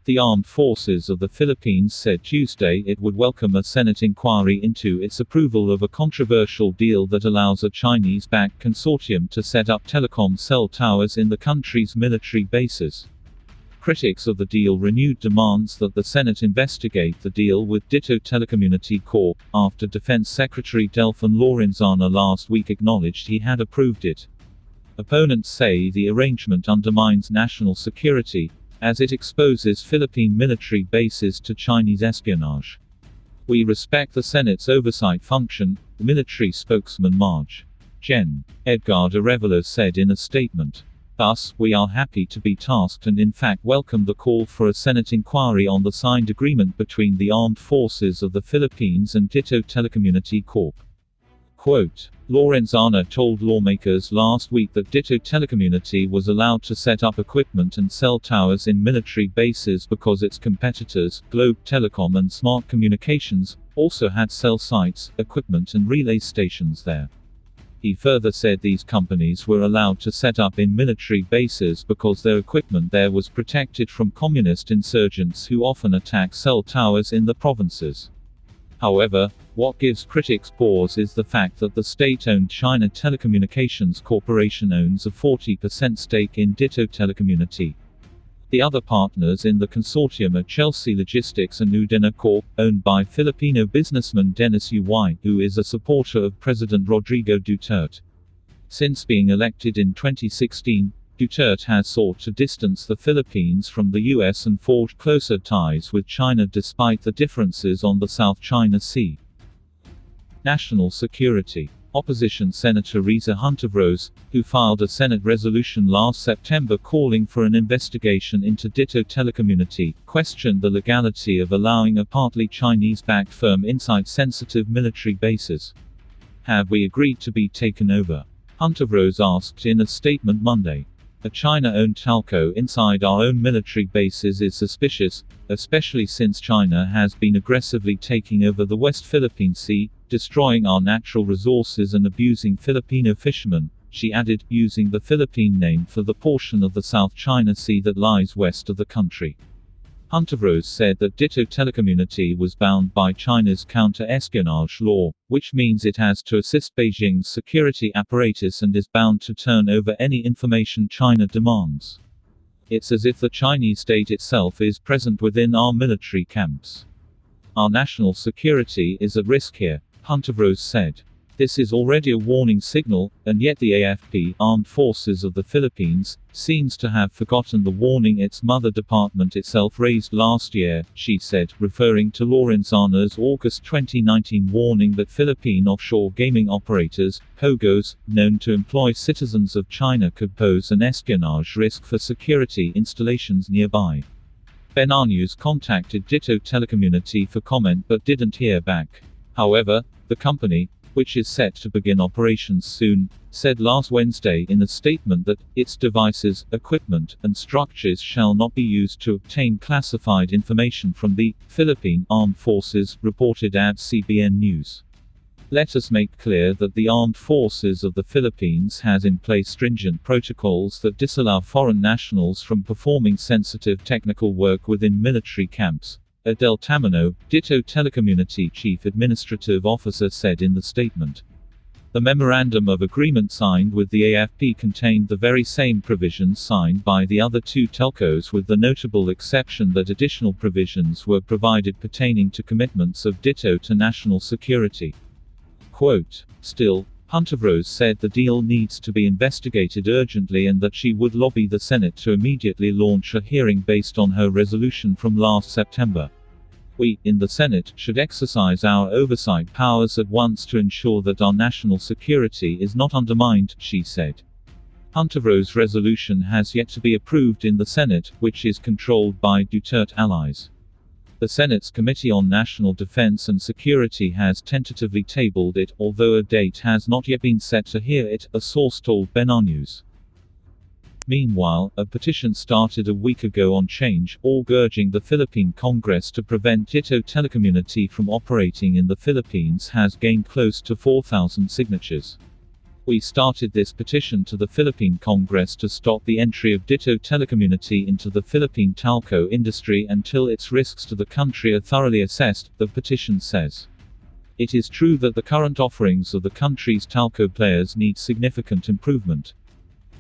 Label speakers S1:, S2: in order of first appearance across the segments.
S1: The Armed Forces of the Philippines said Tuesday it would welcome a Senate inquiry into its approval of a controversial deal that allows a Chinese-backed consortium to set up telecom cell towers in the country's military bases. Critics of the deal renewed demands that the Senate investigate the deal with Dito Telecommunity Corp, after Defense Secretary Delfin Lorenzana last week acknowledged he had approved it. Opponents say the arrangement undermines national security, as it exposes Philippine military bases to Chinese espionage. We respect the Senate's oversight function, military spokesman Marge. Gen. Edgard Arevalo said in a statement. Thus, we are happy to be tasked and in fact welcome the call for a Senate inquiry on the signed agreement between the Armed Forces of the Philippines and Dito Telecommunity Corp. Quote, Lorenzana told lawmakers last week that Dito Telecommunity was allowed to set up equipment and cell towers in military bases because its competitors, Globe Telecom and Smart Communications, also had cell sites, equipment and relay stations there. He further said these companies were allowed to set up in military bases because their equipment there was protected from communist insurgents who often attack cell towers in the provinces. However, what gives critics pause is the fact that the state-owned China Telecommunications Corporation owns a 40% stake in Dito Telecommunity. The other partners in the consortium are Chelsea Logistics and Udena Corp, owned by Filipino businessman Dennis Uy, who is a supporter of President Rodrigo Duterte. Since being elected in 2016, Duterte has sought to distance the Philippines from the US and forge closer ties with China despite the differences on the South China Sea. National security. Opposition Senator Risa Hunterrose, who filed a Senate resolution last September calling for an investigation into Dito Telecommunity, questioned the legality of allowing a partly Chinese-backed firm inside sensitive military bases. Have we agreed to be taken over? Hunterrose asked in a statement Monday. A China-owned telco inside our own military bases is suspicious, especially since China has been aggressively taking over the West Philippine Sea, destroying our natural resources and abusing Filipino fishermen, she added, using the Philippine name for the portion of the South China Sea that lies west of the country. Hunterrose said that Dito Telecommunity was bound by China's counter-espionage law, which means it has to assist Beijing's security apparatus and is bound to turn over any information China demands. It's as if the Chinese state itself is present within our military camps. Our national security is at risk here, Hunterrose said. This is already a warning signal, and yet the AFP, Armed Forces of the Philippines, seems to have forgotten the warning its mother department itself raised last year, she said, referring to Lorenzana's August 2019 warning that Philippine offshore gaming operators, POGOs, known to employ citizens of China could pose an espionage risk for security installations nearby. News contacted Dito Telecommunity for comment but didn't hear back. However, the company, which is set to begin operations soon, said last Wednesday in a statement that its devices, equipment, and structures shall not be used to obtain classified information from the Philippine Armed Forces, reported at CBN News. Let us make clear that the Armed Forces of the Philippines has in place stringent protocols that disallow foreign nationals from performing sensitive technical work within military camps, Adel Tamano, Dito Telecommunity Chief Administrative Officer said in the statement. The memorandum of agreement signed with the AFP contained the very same provisions signed by the other two telcos, with the notable exception that additional provisions were provided pertaining to commitments of Dito to national security. Quote, still, Hunterrose said the deal needs to be investigated urgently and that she would lobby the Senate to immediately launch a hearing based on her resolution from last September. We, in the Senate, should exercise our oversight powers at once to ensure that our national security is not undermined, she said. Hunterrose's resolution has yet to be approved in the Senate, which is controlled by Duterte allies. The Senate's Committee on National Defense and Security has tentatively tabled it, although a date has not yet been set to hear it, a source told News. Meanwhile, a petition started a week ago on Change.org urging the Philippine Congress to prevent Dito Telecommunity from operating in the Philippines has gained close to 4,000 signatures. We started this petition to the Philippine Congress to stop the entry of Dito Telecommunity into the Philippine telco industry until its risks to the country are thoroughly assessed, the petition says. It is true that the current offerings of the country's telco players need significant improvement.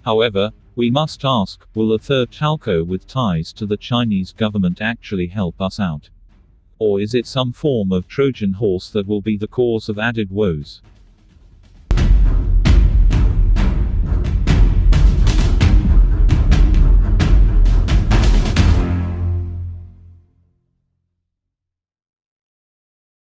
S1: However, we must ask, will a third telco with ties to the Chinese government actually help us out? Or is it some form of Trojan horse that will be the cause of added woes?